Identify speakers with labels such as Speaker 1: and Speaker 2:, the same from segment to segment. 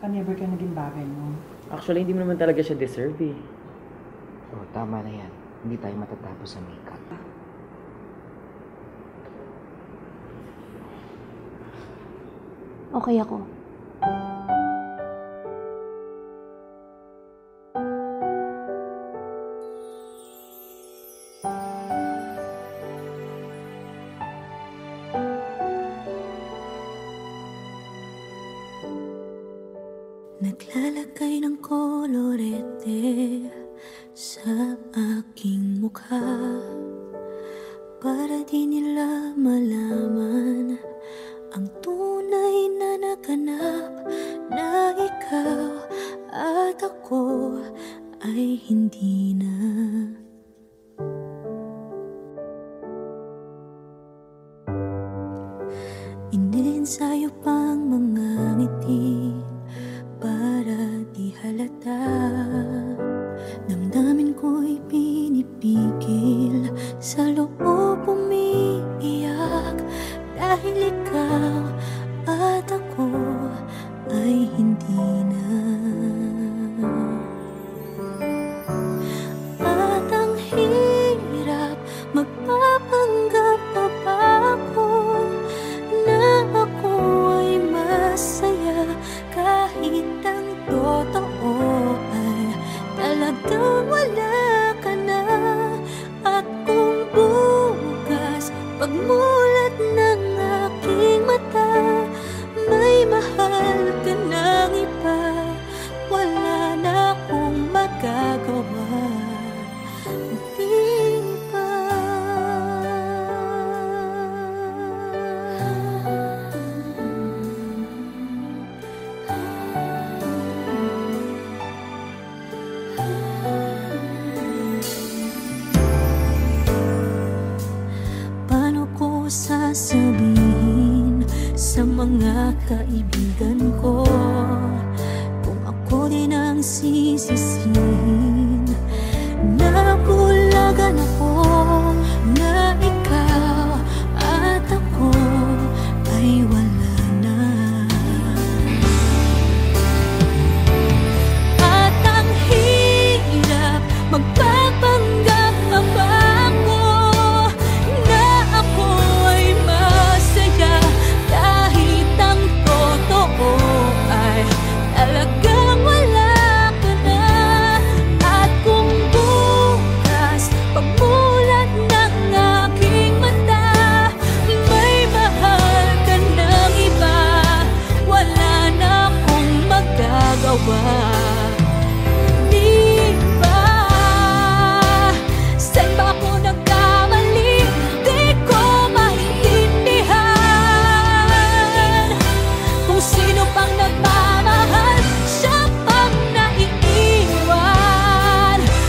Speaker 1: never ka naging bagay mo.
Speaker 2: Actually, hindi mo naman talaga siya deserve eh.
Speaker 3: Oh, tama na yan. Hindi tayo matatapos sa makeup.
Speaker 4: Okay ako.
Speaker 5: Naglalagay ng kolorete sa aking mukha para di nila malaman ang tunay na naganap, na ikaw at ako ay hindi na. Iniensayo pang mga ngiti para di halata. Damdamin ko'y pinipigil, sa loob umiiyak, dahil ikaw at ako ay hindi na. At ang hirap, magpapanggap pa ba ako na ako ay masaya, kahit ang totoo ay talagang wala ka na. At kung bukas pagmulat ng aking mata, may mahal ka ng iba, wala na akong magagawa. Di ba? Paano ko sasabihin sa mga kaibigan ko kung ako din ang sisisihin? Nabulagan ako na ikaw at ako ay wala na. At ang hirap, magpapanggap pa ba ako na ako ay masaya, kahit ang totoo ay talagang wala ka na. At kung bukas pagmulat ng aking mata, may mahal ka ng iba, wala na akong magagawa. Di ba? Saan ba ako nagkamali? Di ko maintindihan. Kung sino pang nagmamahal, siya pang naiiwan,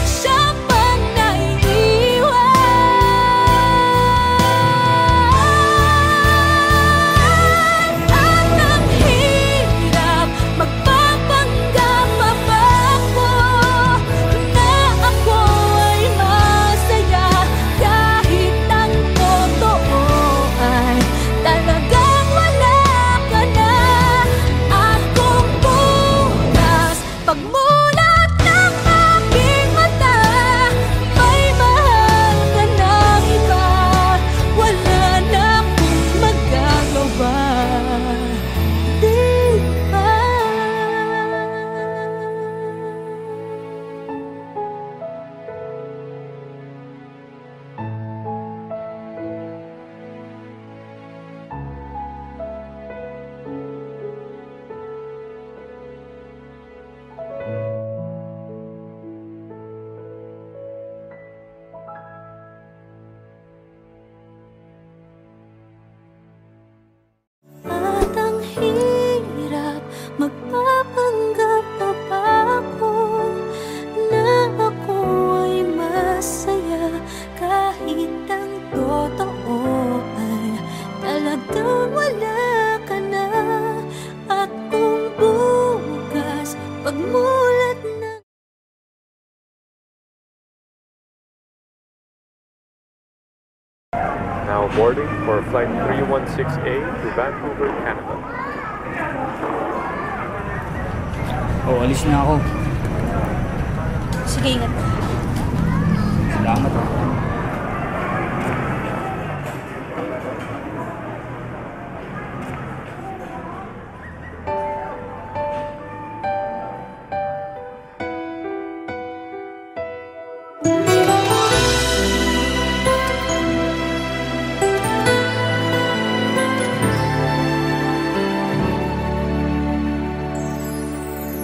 Speaker 5: siya pang naiiwan. At ang hirap, magpapanggap pa ba ako na ako ay masaya, kahit ang totoo ay talagang wala ka na. At kung bukas pagmulat ng aking mata, may mahal ka ng iba, wala na akong magagawa. Di ba? At ang hirap, magpapanggap pa ba ako na ako ay masaya, kahit ang totoo ay talagang wala ka na. At kung bukas pagmulat ng
Speaker 6: Now boarding for flight 316A to Vancouver, Canada.
Speaker 1: Oh, alis na ako.
Speaker 5: Sige, ingat ka.
Speaker 1: Salamat.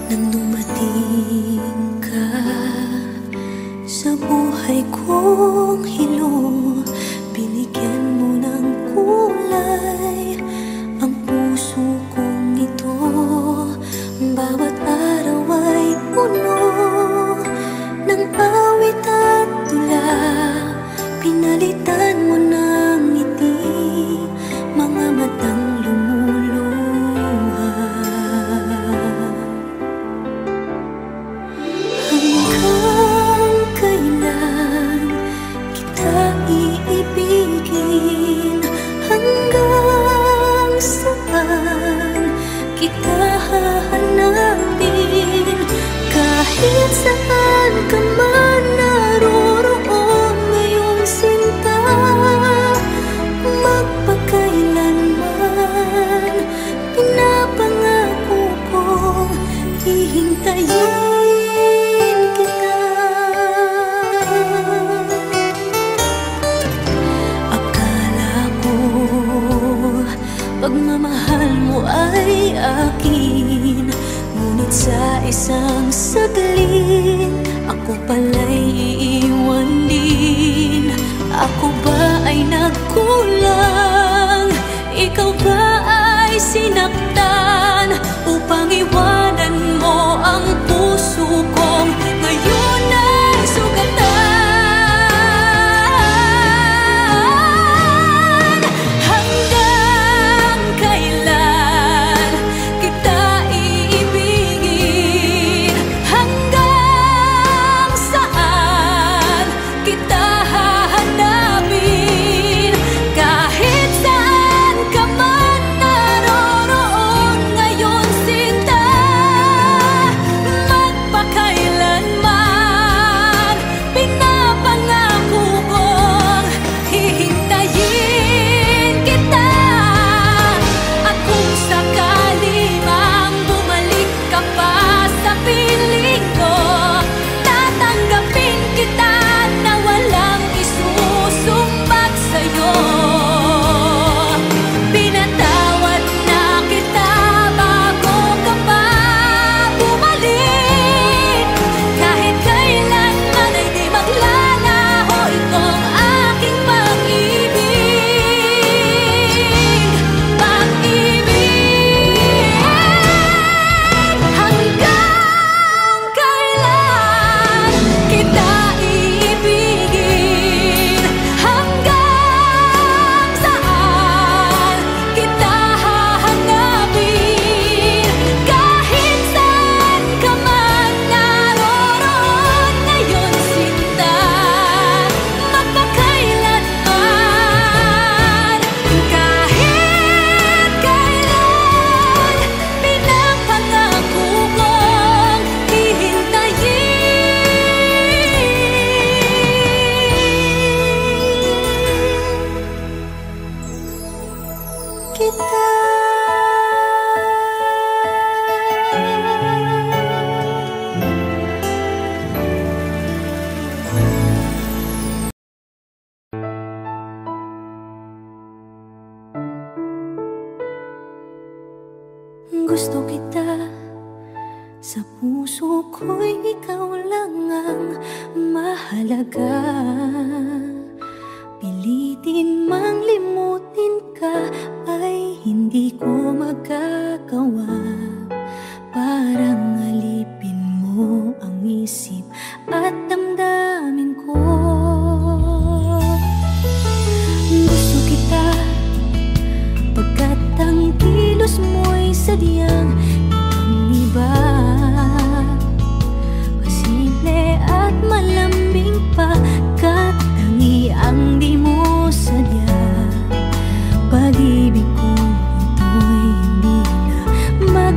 Speaker 4: Nang dumating ka sa buhay kong hilo, binigyan mo ng kulay ang puso kong ito. Bawat araw ay puno ng awit at tula. Pinalitan mo ng ngiti mga matang lumuluha. Hanggang kailan kita iibigin? Hanggang saan kita hahanapin? Kahit saan ka man naroroon ngayong sinta, magpakailanman pinapangako kong hihintayin kita. Akala ko pagmamahal mo ay akin, ngunit sa isang saglit ako pala'y iiwan din. Ako ba ay nagkulang? Ikaw ba ay sinaktan upang iwanan mo ang puso kong ngayon ay sugatan? Hanggang kailan kita iibigin? Hanggang saan kita hahanapin? Kahit saan ka man naroroon ngayon sinta, magpakailanman pinapangako kong hihintayin kita. At kung sakali mang bumalik ka pa sa piling ko, tatanggapin kita na walang isusumbat sa'yo. Pinatawad na kita bago ka pa bumalik. Kahit kailanman ay di maglalaho itong aking pag-ibig. Pag-ibig. Hanggang kailan kita iibigin? Hanggang saan kita hahanapin? Kahit saan ka man naroroon ngayon sinta, magpakailanman. Kahit kailan pinapangako kong hihintayin kita. Gusto kita, sa puso ko'y ikaw lang ang mahalaga. Pilitin mang limutin ka ay hindi ko magagawa. Parang alipin mo ang isip at damdamin ko. Gusto kita pagkat ang kilos mo'y sadyang ibang-iba. Pasimple at malambing pa, kat tangi ang di mo sadya. Pag-ibig ko ito'y hindi na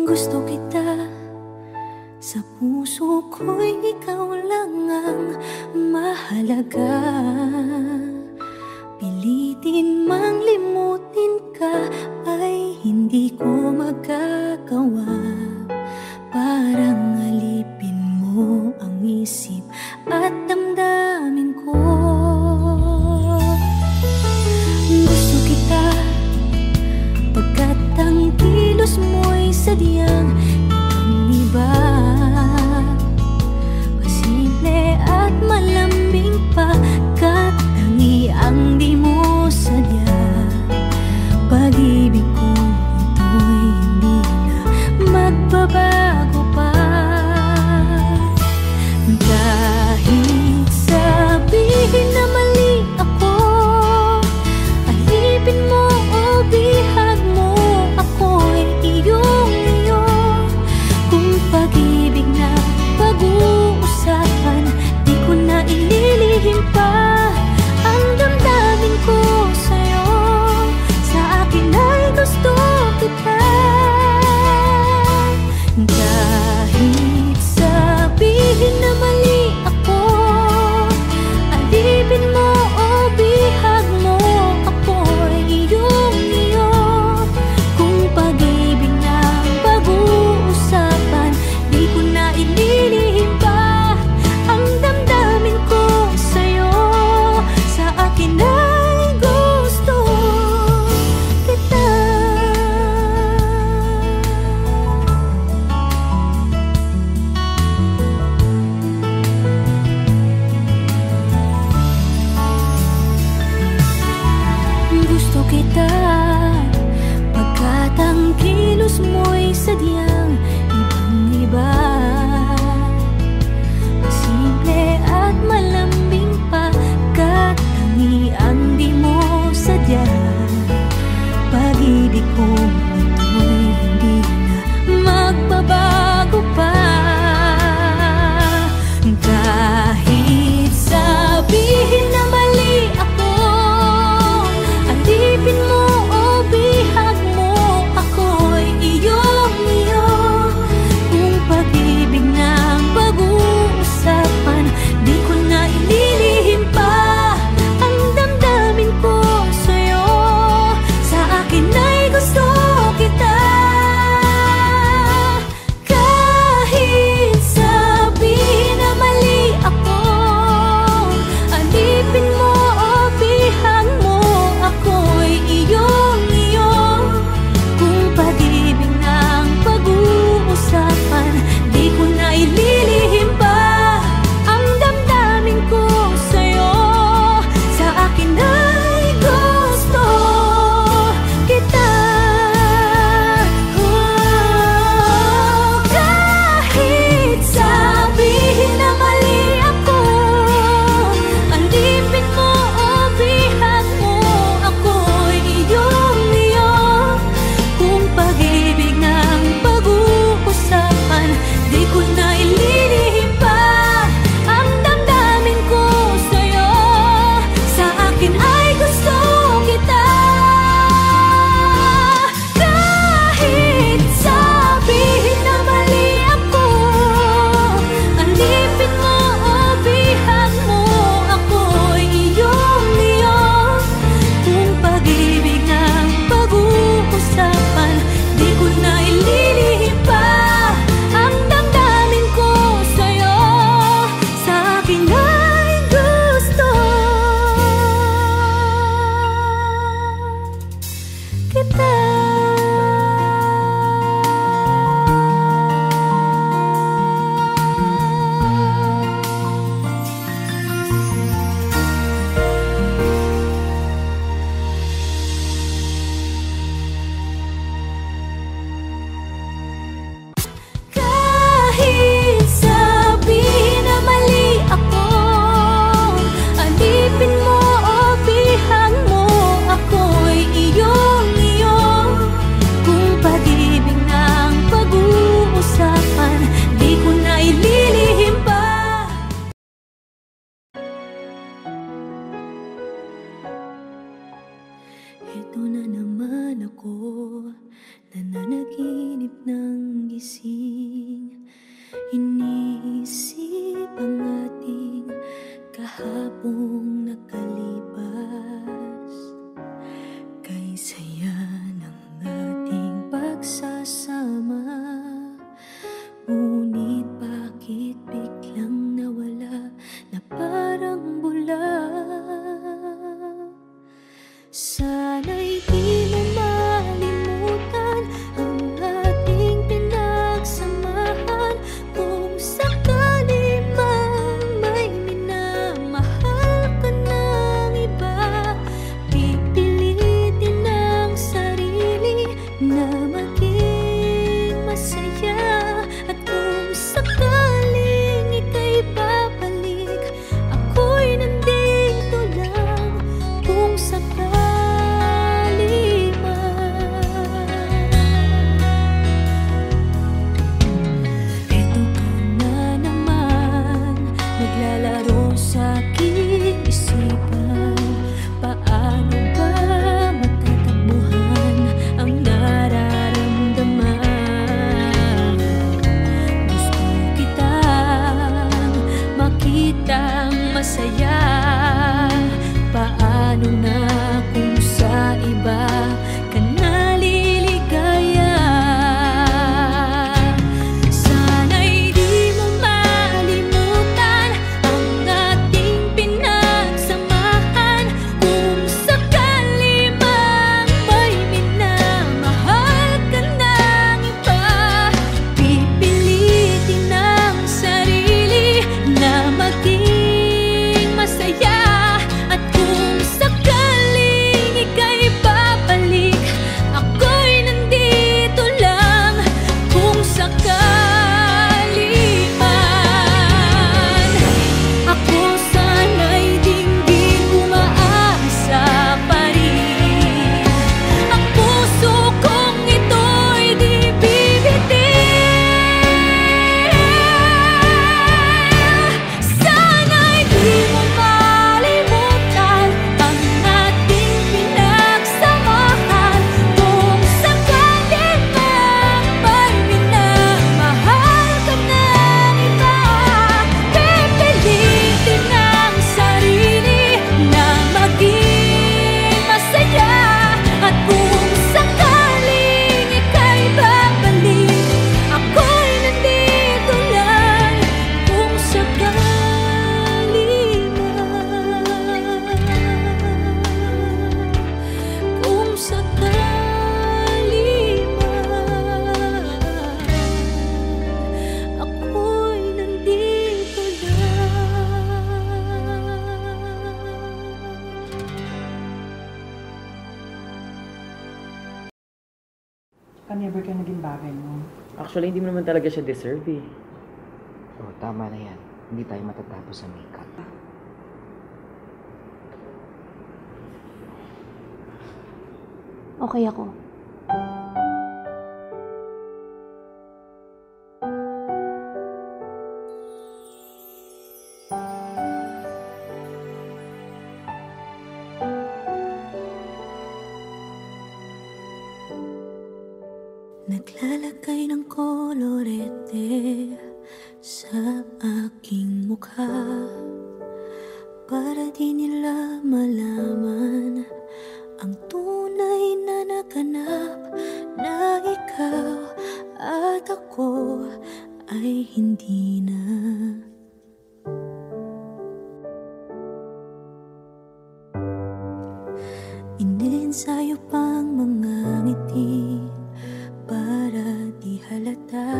Speaker 4: Gusto kita, sa puso ko'y ikaw lang ang mahalaga. Pilitin mang limutin ka ay hindi ko magagawa. Parang alipin mo ang isip at damdamin ko. Gusto kita, pagkat ang kilos mo'y sadyang ibang-iba. Pasimple at malambing pa, kat tangi ang di mo sadya. Pag-ibig kong ito'y hindi na magbabago pa. Kahit sabihin na mali ako, alipin mo o bihag mo, ako'y iyong-iyo. Kung pag-ibig na pag-uusapan, di ko na ililihim pa ang damdamin ko sa'yo. Sa akin ay gusto kita. Kahit sabihin na mali ako, alipin mo o bihag mo, ako'y iyong-iyo. Kung pag-ibig na pag-uusapan, di ko na ililihim pa ang damdamin ko sa'yo. Sa akin ay gusto kita. Gusto kita, pagkat ang kilos mo'y sadyang ibang-iba. Simple at malambing pa, kat tangi ang di mo sadya. Pag-ibig kong ito'y hindi na magbabago pa. Kahit sabihin na mali ako, alipin mo o bihag mo, ako'y iyong-iyo. Kung pag-ibig na pag-uusapan, di ko na ililihim pa ang damdamin ko sa'yo. Sa akin ay gusto kita. Kahit sabihin na mali ako, alipin mo o bihag mo, ako'y iyong-iyo. Kung pag-ibig na pag-uusapan, di ko na ililihim pa ang damdamin ko sa'yo. Sa akin ay gusto kita. Kahit sabihin na mali ako, alipin mo o bihag mo, ako'y iyong-iyo. Kung pag-ibig ng pag-uusapan, di ko na ililihim pa ang damdamin ko sa'yo. Sa akin ay gusto kita. Kahit sabihin na mali ako, alipin mo o bihag mo, ako'y iyong-iyo. Kung pag-ibig ng pag-uusapan, di ko na ililihim pa ang damdamin ko sa'yo. Sa akin ay gusto kita. Kahit sabihin na mali ako, alipin mo o bihag mo, ako'y iyong-iyo. Kung pag-ibig ng pag-uusapan, di ko na ililihim pa. Ito na naman ako, nananaginip ng nagigising, iniisip ang ating kahapong nakalipas. Kay saya ng ating pagsasama, ngunit bakit biglang nawala na parang bula? Sana'y di mo malimutan ang ating pinagsamahan. Kung sakali mang may minamahal ka ng iba, pipilitin ang sarili na maging masaya. At kung sakaling ika'y babalik, ako'y nandito lang. Kung sakali naglalaro sa aking isipan, paano ba matatakbuhan ang nararamdaman? Gusto kitang makitang masaya, paano na kung sa iba ka naliligaya? Sana'y di mo malimutan ang ating pinagsamahan. Kung sakali mang may minamahal ka ng iba, pipilitin ang sarili na maging masaya. At kung sakaling ika'y babalik, ako'y nandito lang. Kung sakali man, ako sana'y dinggin umaasa pa rin. Ang puso kong ito'y di bibitin. Sana'y di mo malimutan ang ating pinagsamahan. Kung sakali mang may minamahal ka ng iba, pipilitin ang sarili na maging masaya. At kung sakaling ika'y babalik, ako'y nandito lang. Kung sakali man, kung sakali man, ako'y nandito lang.
Speaker 2: Never ka naging bagay mo. Actually, hindi mo naman talaga siya deserve eh.
Speaker 3: Oh, tama na yan. Hindi tayo matatapos sa makeup.
Speaker 4: Okay ako. Naglalagay ng kolorete sa aking mukha para di nila malaman ang tunay na naganap, na ikaw at ako ay hindi na. Iniensayo pang mga ngiti para di halata.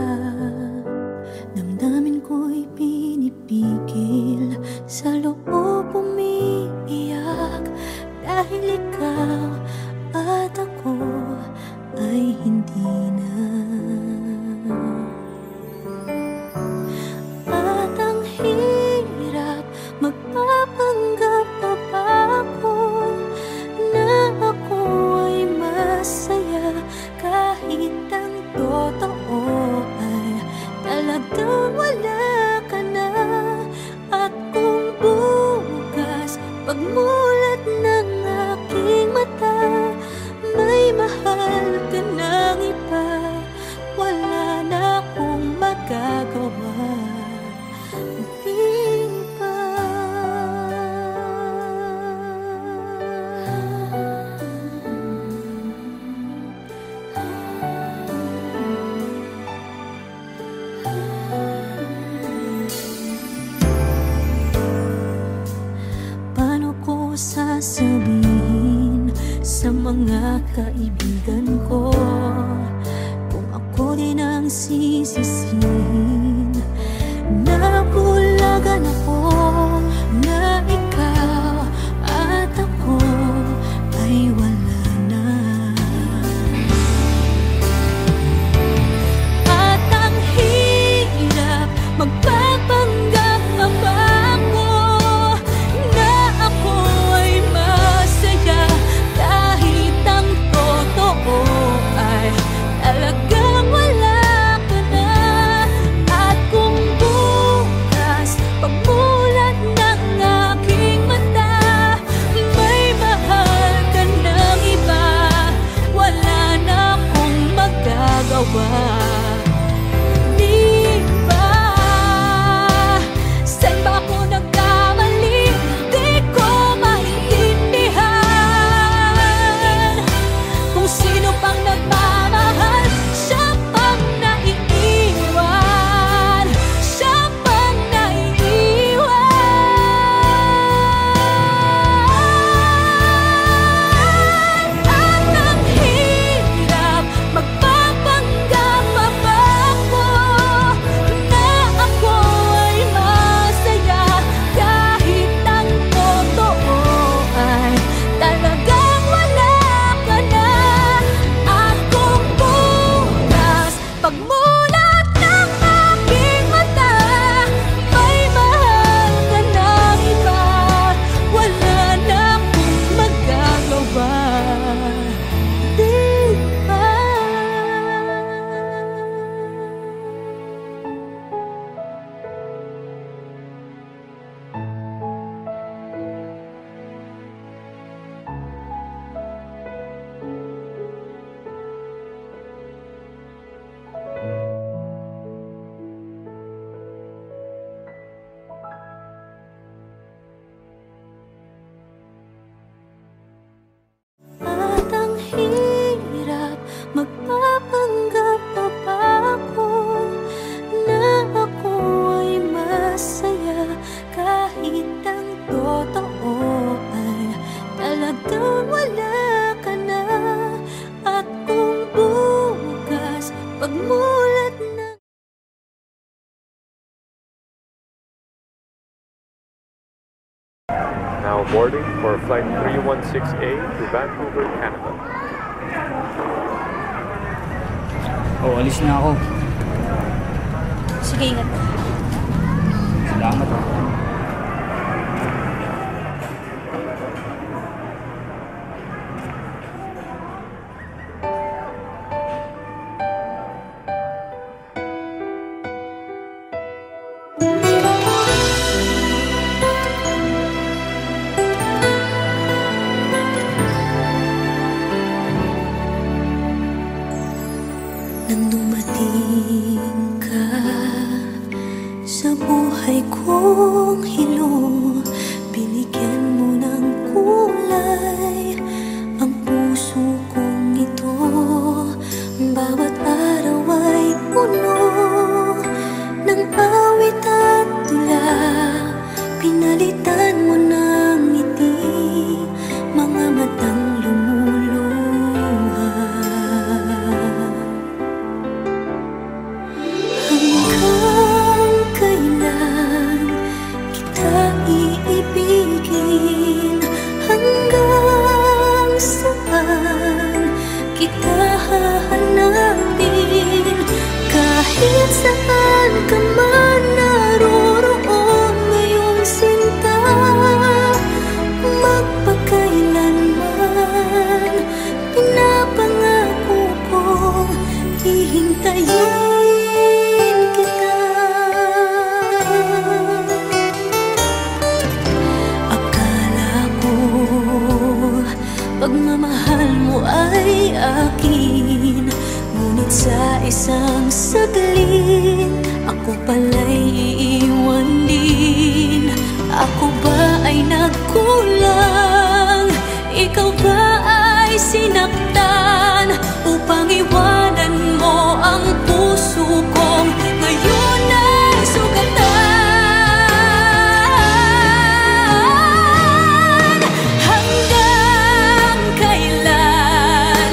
Speaker 4: Damdamin ko'y pinipigil, sa loob umiiyak, dahil ikaw at ako ay hindi na. At ang hirap, magpapanggap pa ba ako na ako ay masaya, kahit ang totoo ay talagang wala ka na. At kung bukas pagmulat ng aking mata, may mahal ka ng iba, kaibigan ko. Kung ako din ang sisisihin, nabulagan ako na ikaw at ako ay wala na. At ang hirap magpapanggap pa ba ako na ako ay masaya kahit ang totoo ay talagang wala ka na. At kung bukas pagmulat ng aking mata may mahal ka ng iba, wala na akong magagawa. Di ba? Saan ba ako nagkamali? Di ko maintindihan. Kung sino pang nagmamahal, siya pang naiiwan. Siya pang naiiwan. At ang hirap magpapanggap pa ba ako na ako ay masaya kahit ang totoo ay talagang wala ka na. At kung bukas pagmulat ng aking mata may mahal ka ng iba, wala na akong magagawa. Di ba? At ang hirap magpapanggap pa ba ako na ako ay masaya kahit ang totoo ay talagang wala ka na. At kung bukas pagmulat ng
Speaker 6: Now boarding for flight 316A to Vancouver, Canada.
Speaker 1: Oh, alis na ako.
Speaker 5: Sige, ingat.
Speaker 1: Salamat ah.
Speaker 4: Nang dumating ka sa buhay kong hilo, binigyan mo ng kulay ang puso kong ito. Bawat araw ay puno ng awit at tula, pinalitan mo ng ngiti mga matang lumuluha. Hanggang kailan kita iibigin? Hanggang saan kita hahanapin? Kahit saan ka man naroroon ngayong sinta, magpakailanman pinapangako kong hihintayin kita. Akala ko pagmamahal mo ay akin, ngunit sa isang saglit ako pala'y iiwan din. Ako ba ay nagkulang? Ikaw ba ay sinaktan upang iwanan mo ang puso kong ngayon ay sugatan? Hanggang kailan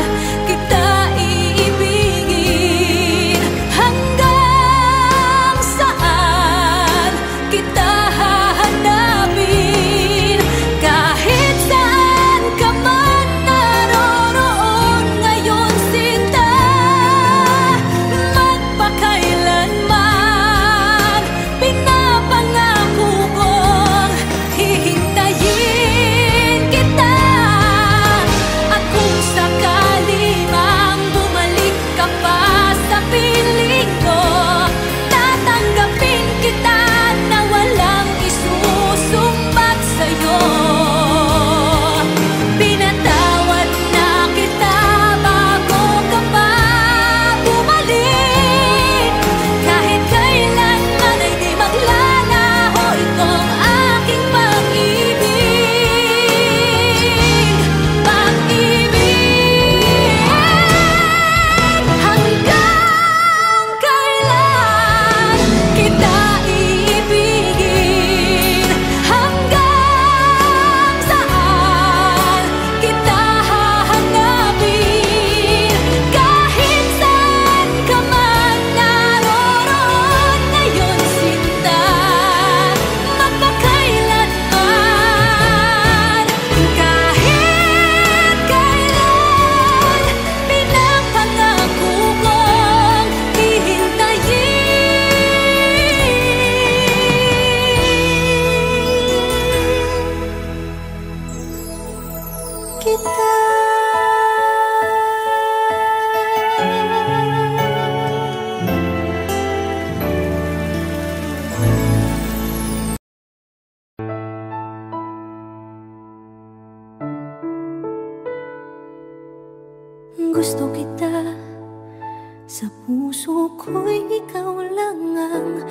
Speaker 4: Sa puso ko'y ikaw lang ang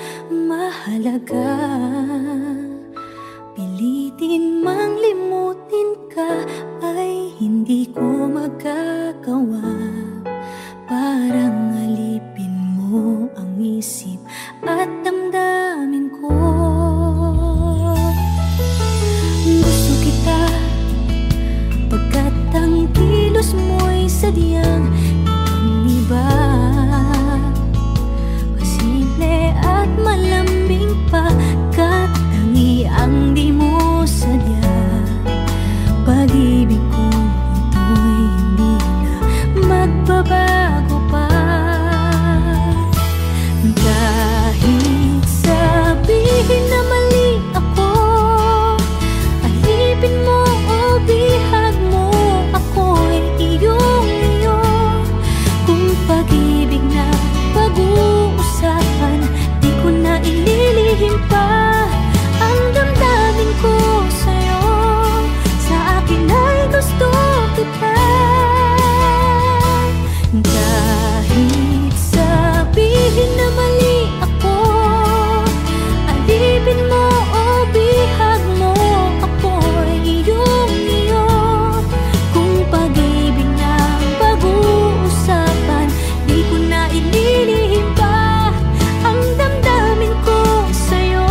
Speaker 4: mahalaga. Pilitin mang limutin ka ay hindi ko magagawa. Parang alipin mo ang isip at damdamin ko. Gusto kita pagkat ang kilos mo'y sadyang ibang-iba. Pasimple at malambing pagkat tangi ang di mo sadya. Pag-ibig ko ito'y hindi na magbabago pa. Kahit sabihin na mali ako, alipin mo o bihag mo, ako'y iyong-iyo. Kung pag-ibig na pag-uusapan, di ko na ililihim pa ang damdamin ko sa'yo. Sa akin ay gusto kita. Kahit sabihin na mali ako, alipin mo o bihag mo, ako'y iyong-iyo. Kung pag-ibig na pag-uusapan, di ko na ililihim pa ang damdamin ko sa'yo.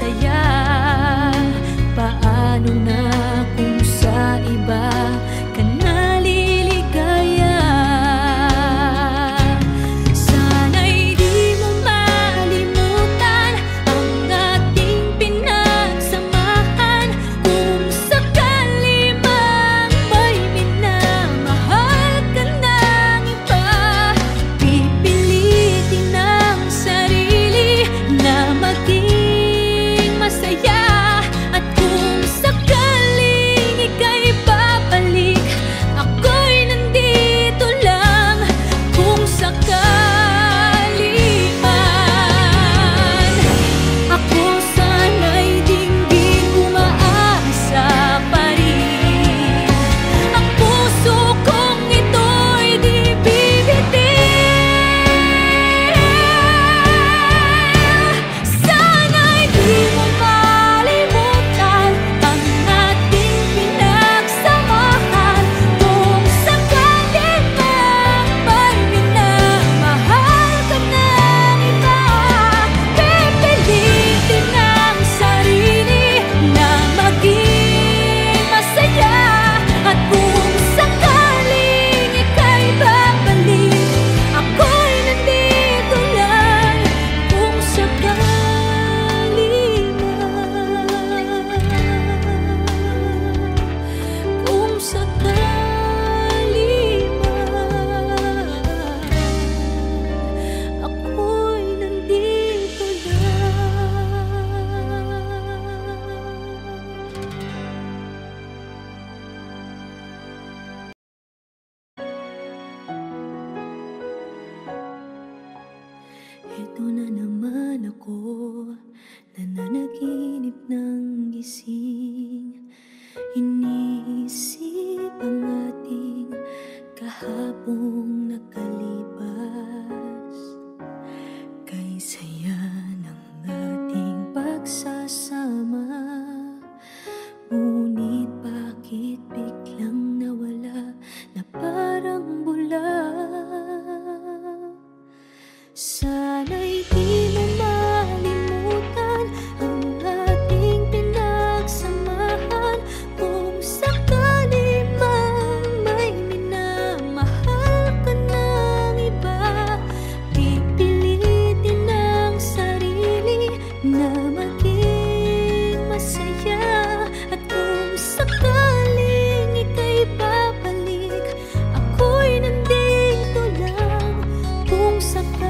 Speaker 4: masaya. Paano na kung sa iba ka naliligaya? Sana'y di mo malimutan ang ating pinagsamahan. Kung sakali mang may minamahal ka ng iba, pipilitin ang sarili na maging masaya. At kung sakaling ika'y babalik, ako'y nandito lang. Kung sakali man, ako sana'y dinggin umaasa pa rin. Ang puso kong ito'y di bibitin. Sana'y di mo malimutan ang ating pinagsamahan. Kung sakali mang may minamahal ka ng iba, pipilitin ang sarili na maging masaya. At kung sakaling ika'y babalik, ako'y nandito lang. Kung sakali man, kung sakali man, ako'y nandito lang. Ito na naman ako, nananaginip ng gising. Iniisip ang ating kahapong nakalipas. Kay saya ng ating pagsasama, ngunit bakit biglang nawala na parang bula? Sana'y di mo malimutan ang ating pinagsamahan. Kung sakali mang may minamahal ka ng iba, pipilitin ang sarili na maging masaya. At kung sakaling ika'y babalik, ako'y nandito lang. Kung sakali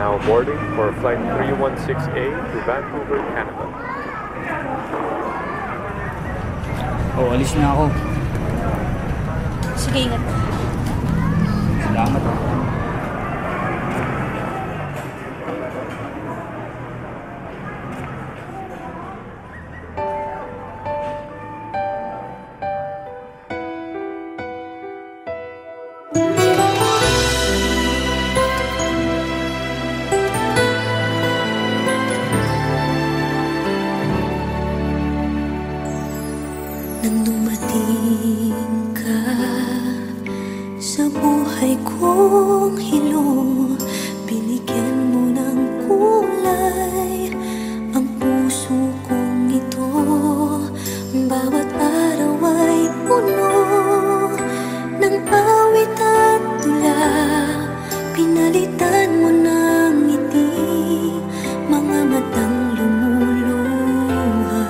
Speaker 6: Now boarding for flight 316A to Vancouver, Canada.
Speaker 1: Oh, alis na ako.
Speaker 5: Sige, ingat.
Speaker 1: Salamat.
Speaker 4: Nang dumating ka sa buhay kong hilo, binigyan mo ng kulay ang puso kong ito. Bawat araw ay puno ng awit at tula, pinalitan mo ng ngiti mga matang lumuluha.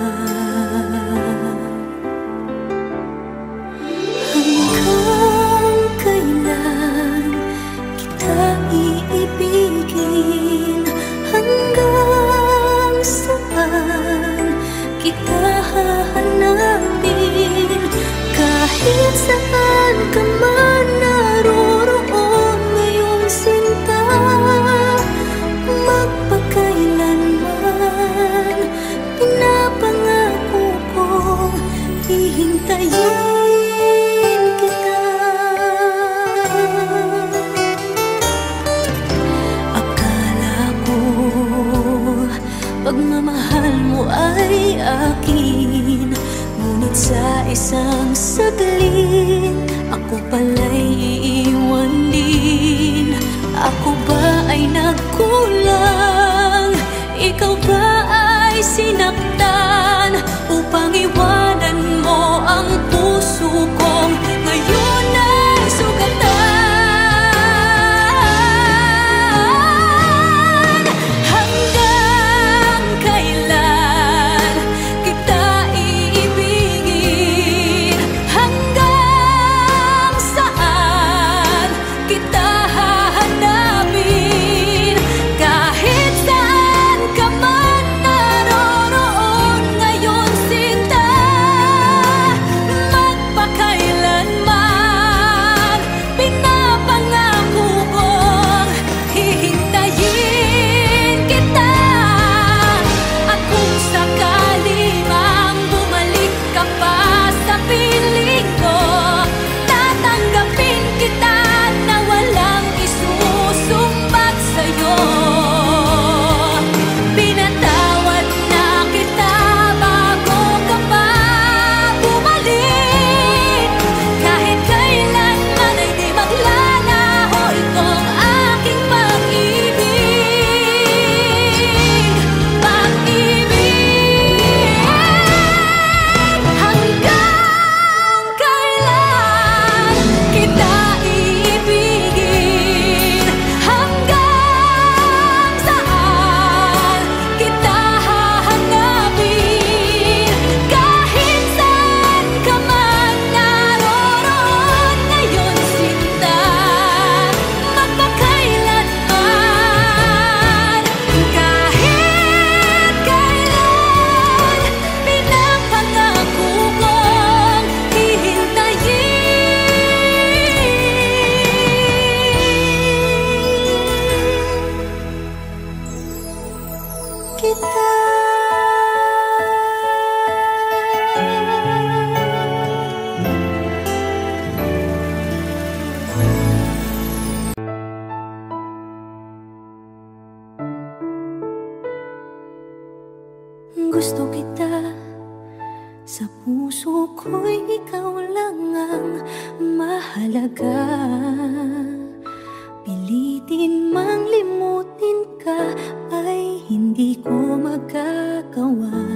Speaker 4: Hanggang kailan kita iibigin? Hanggang saan kita hahanapin? Kahit saan ka man naroroon ngayon, sinta, magpakailanman pinapangako kong hihintayin kita. Akala ko pagmamahal mo ay akin, ngunit sa isang saglit ako pala'y iiwan din. Ako ba ay nagkulang? Ikaw ba ay sinaktan upang iwanan mo ang puso kong ngayon ay sugatan? Hanggang kailan kita iibigin? Hanggang saan kita hahanapin? Kahit saan ka man naroroon ngayon, sinta, magpakailanman pinapangako kong hihintayin kita. At kung sakali mang bumalik ka pa sa piling ko, tatanggapin kita na walang isusumbat sa'yo. Pinatawad na kita bago ka pa bumalik. Kahit kailanman ay di maglalaho itong aking pag-ibig. Pag-ibig. Hanggang kailan kita iibigin? Hanggang saan kita hahanapin? Kahit saan ka man naroroon ngayon, sinta, magpakailanman. Kahit kailan pinapangako kong hihintayin kita. Gusto kita, sa puso ko'y ikaw lang ang mahalaga. Pilitin mang limutin ka ay hindi ko magagawa.